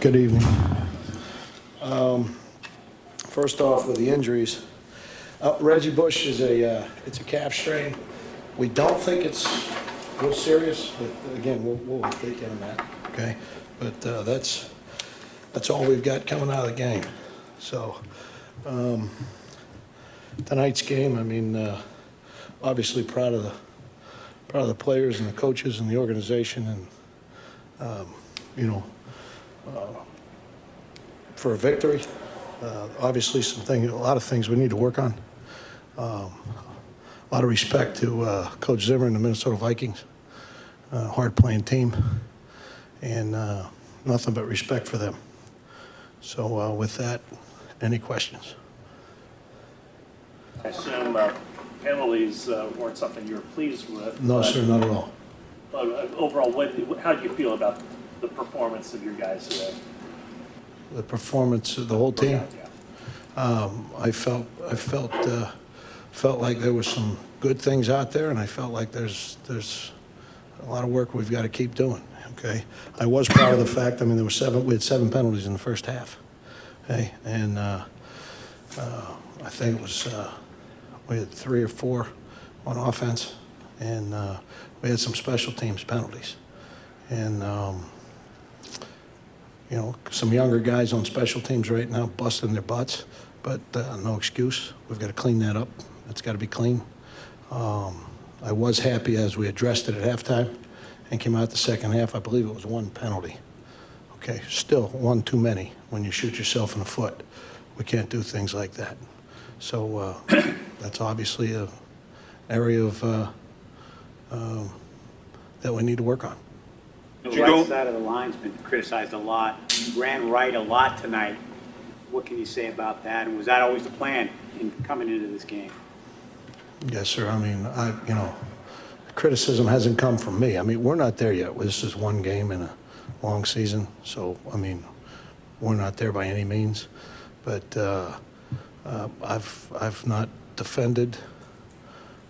Good evening. First off, with the injuries, Reggie Bush is it's a calf strain. We don't think it's real serious, but again, we'll update you on that, okay? But that's all we've got coming out of the game. So tonight's game, I mean, obviously proud of the players and the coaches and the organization, and for a victory. Obviously, a lot of things we need to work on. A lot of respect to Coach Zimmer and the Minnesota Vikings. Hard-playing team, and nothing but respect for them. So with that, any questions? I assume penalties weren't something you were pleased with. No, sir, not at all. But overall, how do you feel about the performance of your guys today? The performance of the whole team. Yeah. I felt like there was some good things out there, and I felt like there's a lot of work we've got to keep doing. Okay, I was proud of the fact. I mean, we had 7 penalties in the first half. Okay, and I think it was we had 3 or 4 on offense, and we had some special teams penalties, and some younger guys on special teams right now busting their butts, but no excuse. We've got to clean that up. It's got to be clean. I was happy as we addressed it at halftime and came out the second half. I believe it was 1 penalty. Okay, still 1 too many when you shoot yourself in the foot. We can't do things like that. So that's obviously an area of that we need to work on. The right side of the line's been criticized a lot. You ran right a lot tonight. What can you say about that? And was that always the plan in coming into this game? Yes, sir. I mean, criticism hasn't come from me. I mean, we're not there yet. This is 1 game in a long season. So, I mean, we're not there by any means. But I've not defended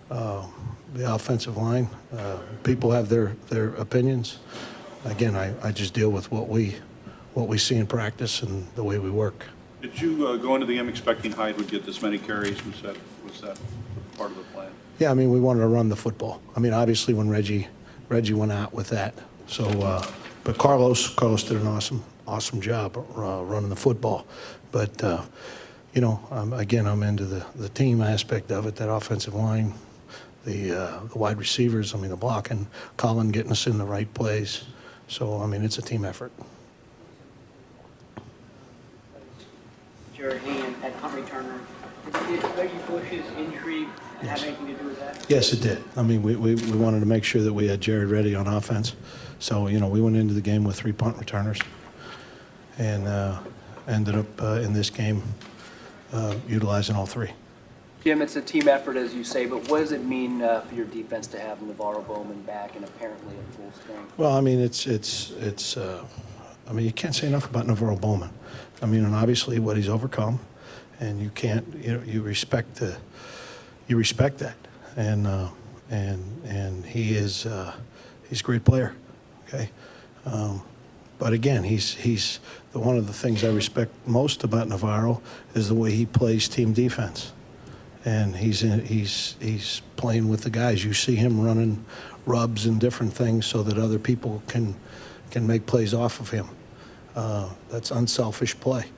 the offensive line. People have their opinions. Again, I just deal with what we see in practice and the way we work. Did you go into the game expecting Hyde would get this many carries? Was that part of the plan? Yeah, I mean, we wanted to run the football. I mean, obviously when Reggie went out with that. So, but Carlos did an awesome job running the football. But again, I'm into the team aspect of it, that offensive line, the wide receivers. I mean, the blocking, Colin getting us in the right plays. So, I mean, it's a team effort. Jared Hand at punt returner. Did Reggie Bush's injury have anything to do with that? Yes, it did. I mean, we wanted to make sure that we had Jared ready on offense. So, we went into the game with 3 punt returners and ended up in this game utilizing all 3. Jim, it's a team effort, as you say, but what does it mean for your defense to have Navarro Bowman back and apparently at full strength? Well, I mean, I mean, you can't say enough about Navarro Bowman. I mean, and obviously what he's overcome, and you can't, you respect that, and he's a great player, okay. But again, he's one of the things I respect most about Navarro is the way he plays team defense. And he's playing with the guys. You see him running rubs and different things so that other people can make plays off of him. That's unselfish play,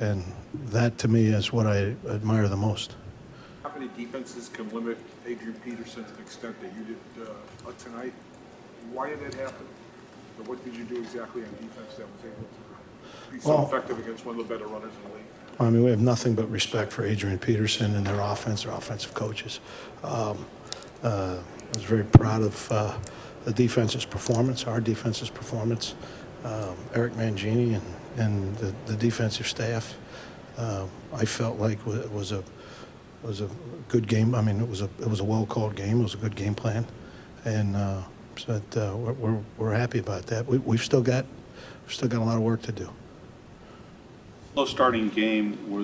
and that to me is what I admire the most. How many defenses can limit Adrian Peterson to the extent that you did tonight? Why did that happen? Or what did you do exactly on defense that was able to be so effective against one of the better runners in the league? I mean, we have nothing but respect for Adrian Peterson and their offensive coaches. I was very proud of the defense's performance, our defense's performance, Eric Mangini and the defensive staff. I felt like it was a good game. I mean, it was a well-called game. It was a good game plan, and we're happy about that. We've still got a lot of work to do. Slow starting game, were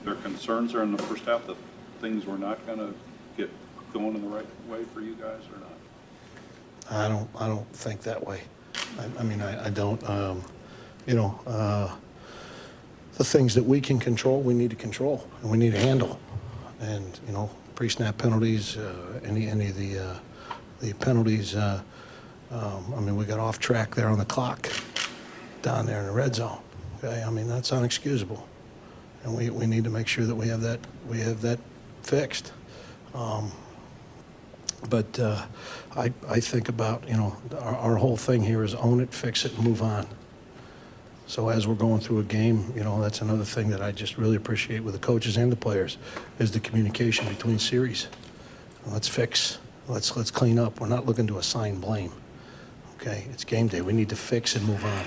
there concerns there in the first half that things were not going to get going in the right way for you guys or not? I don't think that way. I mean, I don't. the things that we can control, we need to control, and we need to handle. And, pre-snap penalties, any of the penalties, we got off track there on the clock down there in the red zone. Okay, that's unexcusable. And we need to make sure that we have that fixed. But I think about, our whole thing here is own it, fix it, and move on. So as we're going through a game, that's another thing that I just really appreciate with the coaches and the players is the communication between series. Let's fix, let's clean up. We're not looking to assign blame. Okay, it's game day. We need to fix and move on.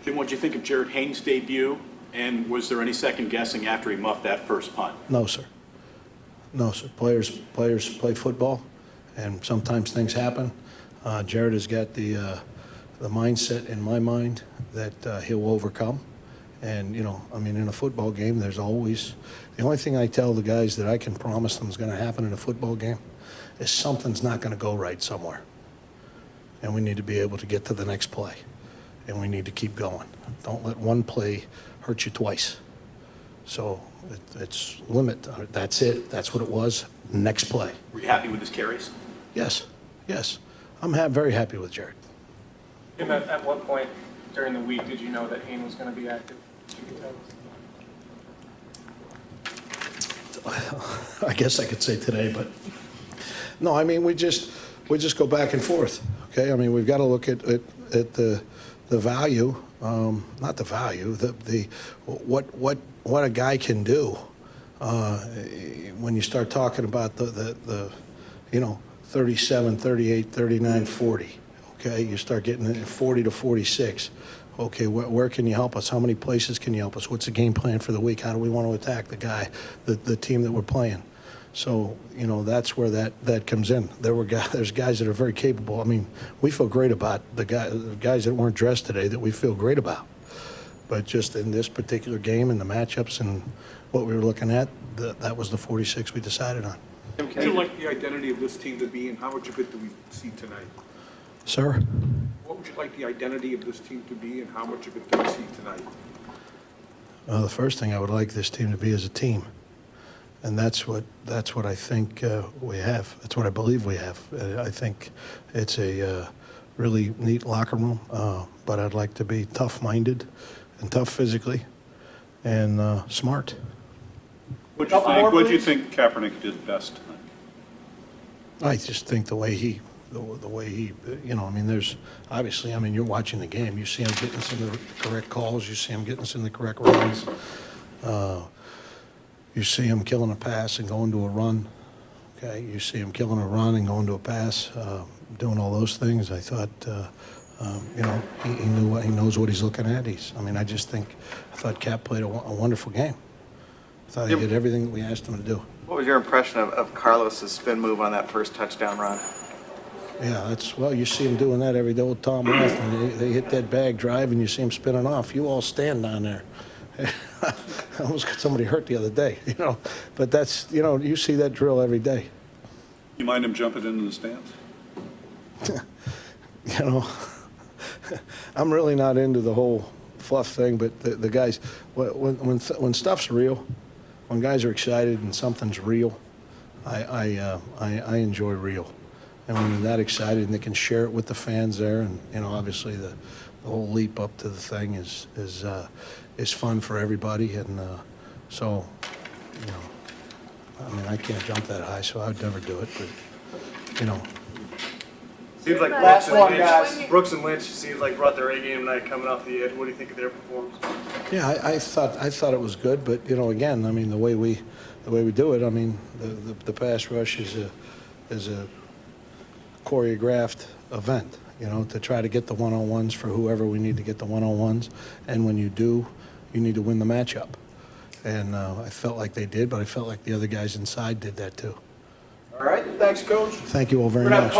Jim, what did you think of Jared Haynes' debut? And was there any second guessing after he muffed that first punt? No, sir. No, sir. Players play football, and sometimes things happen. Jared has got the mindset in my mind that he'll overcome. And, in a football game, there's always – the only thing I tell the guys that I can promise them is going to happen in a football game is something's not going to go right somewhere. And we need to be able to get to the next play. And we need to keep going. Don't let one play hurt you twice. So it's limit. That's it. That's what it was. Next play. Were you happy with his carries? Yes. I'm very happy with Jared. Jim, at what point during the week did you know that Hayne was going to be active? I guess I could say today, but no. We just go back and forth. Okay. We've got to look at the value, not the value, what a guy can do when you start talking about the 37, 38, 39, 40. Okay, you start getting 40 to 46. Okay, where can you help us? How many places can you help us? What's the game plan for the week? How do we want to attack the team that we're playing? So, that's where that comes in. There's guys that are very capable. We feel great about the guys that weren't dressed today that we feel great about. But just in this particular game and the matchups and what we were looking at, that was the 46 we decided on. Jim, would you like the identity of this team to be, and how much of it do we see tonight? Sir? What would you like the identity of this team to be, and how much of it do we see tonight? The first thing I would like this team to be is a team. And that's what I think we have. That's what I believe we have. I think it's a really neat locker room, but I'd like to be tough-minded and tough physically and smart. What do you think Kaepernick did best tonight? I just think the way he, there's obviously, you're watching the game. You see him getting some of the correct calls. You see him getting some of the correct runs. You see him killing a pass and going to a run. Okay, you see him killing a run and going to a pass, doing all those things. I thought, he knows what he's looking at. I thought Cap played a wonderful game. I thought he did everything that we asked him to do. What was your impression of Carlos's spin move on that first touchdown run? Yeah, you see him doing that every day. Old Tom Laughlin, they hit that bag drive and you see him spinning off. You all stand down there. I almost got somebody hurt the other day, But that's, you see that drill every day. You mind him jumping into the stands? I'm really not into the whole fluff thing, but the guys, when stuff's real, when guys are excited and something's real, I enjoy real. And when they're that excited and they can share it with the fans there, and obviously the whole leap up to the thing is fun for everybody, and so I can't jump that high, so I'd never do it, but Seems like Last one, guys. Brooks and Lynch seems like brought their A game tonight coming off the edge. What do you think of their performance? Yeah, I thought it was good, but again, the way we do it, the pass rush is a choreographed event, to try to get the one-on-ones for whoever we need to get the one-on-ones, and when you do, you need to win the matchup. And I felt like they did, but I felt like the other guys inside did that too. All right, thanks, Coach. Thank you all very much.